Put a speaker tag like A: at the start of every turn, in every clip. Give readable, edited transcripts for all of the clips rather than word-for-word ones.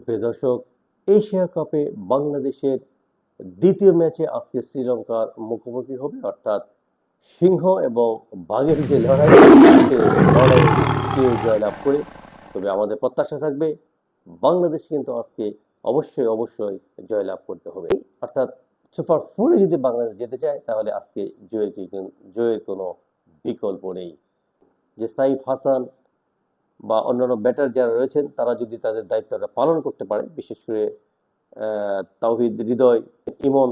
A: প্রিয় দর্শক, এশিয়া কাপে বাংলাদেশের দ্বিতীয় ম্যাচে আজকে শ্রীলঙ্কার মুখোমুখি হবে, অর্থাৎ সিংহ এবং বাঘের যে লড়াই, সে লড়াই কে জয়লাভ করে। তবে আমাদের প্রত্যাশা থাকবে বাংলাদেশ কিন্তু আজকে অবশ্যই জয়লাভ করতে হবে, অর্থাৎ সুপার ফোরে যদি বাংলাদেশ যেতে চায় তাহলে আজকে জয়ের কোনো বিকল্প নেই। যে সাইফ হাসান বা অন্যান্য ব্যাটার যারা রয়েছেন তারা যদি তাদের দায়িত্বটা পালন করতে পারে, বিশেষ করে তাওহিদ হৃদয়, ইমন,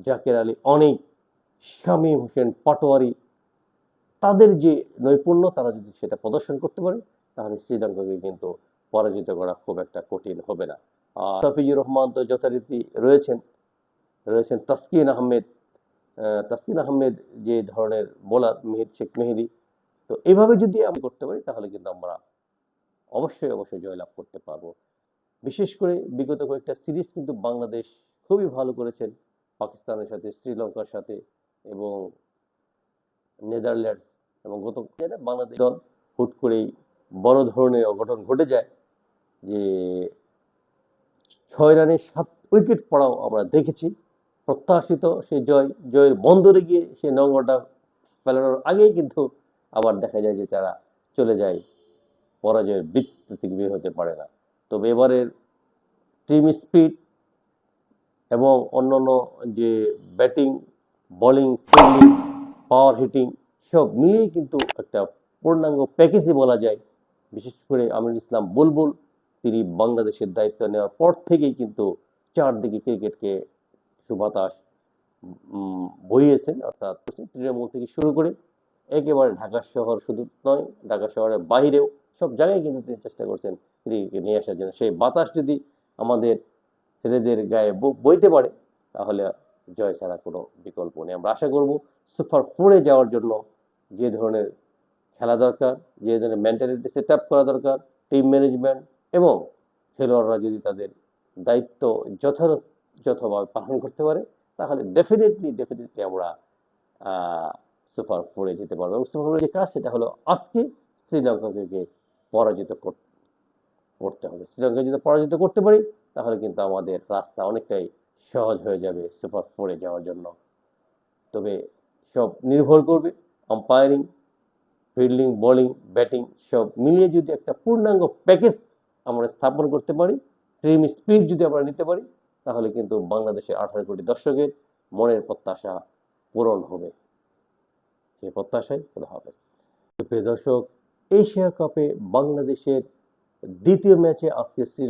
A: জাকের আলী অনেক, শামীম হোসেন পাটোয়ারি, তাদের যে নৈপুণ্য তারা যদি সেটা প্রদর্শন করতে পারে তাহলে শ্রীলঙ্কাকে কিন্তু পরাজিত করা খুব একটা কঠিন হবে না। আর শফিজুর রহমান তো যথারীতি রয়েছেন তাসকিন আহমেদ যে ধরনের বোলার, শেখ মেহেদী। তো এইভাবে যদি আমি করতে পারি তাহলে কিন্তু আমরা অবশ্যই জয়লাভ করতে পারবো। বিশেষ করে বিগত কয়েকটা সিরিজ কিন্তু বাংলাদেশ খুবই ভালো করেছেন, পাকিস্তানের সাথে, শ্রীলঙ্কার সাথে এবং নেদারল্যান্ডস, এবং গত বাংলাদেশ দল হুট করেই বড় ধরনের অঘটন ঘটে যায় যে 6 রানে 7 উইকেট পড়াও আমরা দেখেছি। প্রত্যাশিত সেই জয়ের বন্দরে গিয়ে সেই নোংরটা ফেলানোর আগেই কিন্তু আবার দেখা যায় যে তারা চলে যায়, পরাজয়ের বৃত্ত থেকে বের হতে পারে না। তবে এবারের টিম স্পিড এবং অন্যান্য যে ব্যাটিং, বোলিং, ফিল্ডিং, পাওয়ার হিটিং সব মিলিয়ে কিন্তু একটা পূর্ণাঙ্গ প্যাকেজই বলা যায়। বিশেষ করে আমিনুল ইসলাম বুলবুল, তিনি বাংলাদেশের দায়িত্ব নেওয়ার পর থেকেই কিন্তু চারদিকে ক্রিকেটকে সুবাতাস বইয়েছেন, অর্থাৎ তৃণমূল থেকে শুরু করে একেবারে ঢাকা শহর শুধু নয়, ঢাকা শহরের বাইরেও সব জায়গায় কিন্তু তিনি চেষ্টা করছেন ক্রিকেটকে নিয়ে আসার জন্য। সেই বাতাস যদি আমাদের ছেলেদের গায়ে বইতে পারে তাহলে জয় ছাড়া কোনো বিকল্প নেই। আমরা আশা করব সুপার ফোরে যাওয়ার জন্য যে ধরনের খেলা দরকার, যে ধরনের মেন্টালিটি সেট আপ করা দরকার, টিম ম্যানেজমেন্ট এবং খেলোয়াড়রা যদি তাদের দায়িত্ব যথাযথভাবে পালন করতে পারে তাহলে ডেফিনেটলি আমরা সুপার ফোরে যেতে পারবো। এবং সুপার ফোরে যে কাজ সেটা হলো আজকে শ্রীলঙ্কাকে পরাজিত করতে হবে। শ্রীলঙ্কা যদি পরাজিত করতে পারি তাহলে কিন্তু আমাদের রাস্তা অনেকটাই সহজ হয়ে যাবে সুপার ফোরে যাওয়ার জন্য। তবে সব নির্ভর করবে আম্পায়ারিং, ফিল্ডিং, বোলিং, ব্যাটিং সব মিলিয়ে যদি একটা পূর্ণাঙ্গ প্যাকেজ আমরা স্থাপন করতে পারি, টিম স্পিড যদি আমরা নিতে পারি তাহলে কিন্তু বাংলাদেশের 18 কোটি দর্শকের মনের প্রত্যাশা পূরণ হবে। সেই প্রত্যাশাই খোদা হাফেজ। প্রিয় দর্শক, এশিয়া কাপে বাংলাদেশের দ্বিতীয় ম্যাচে আজকে শ্রীলঙ্কা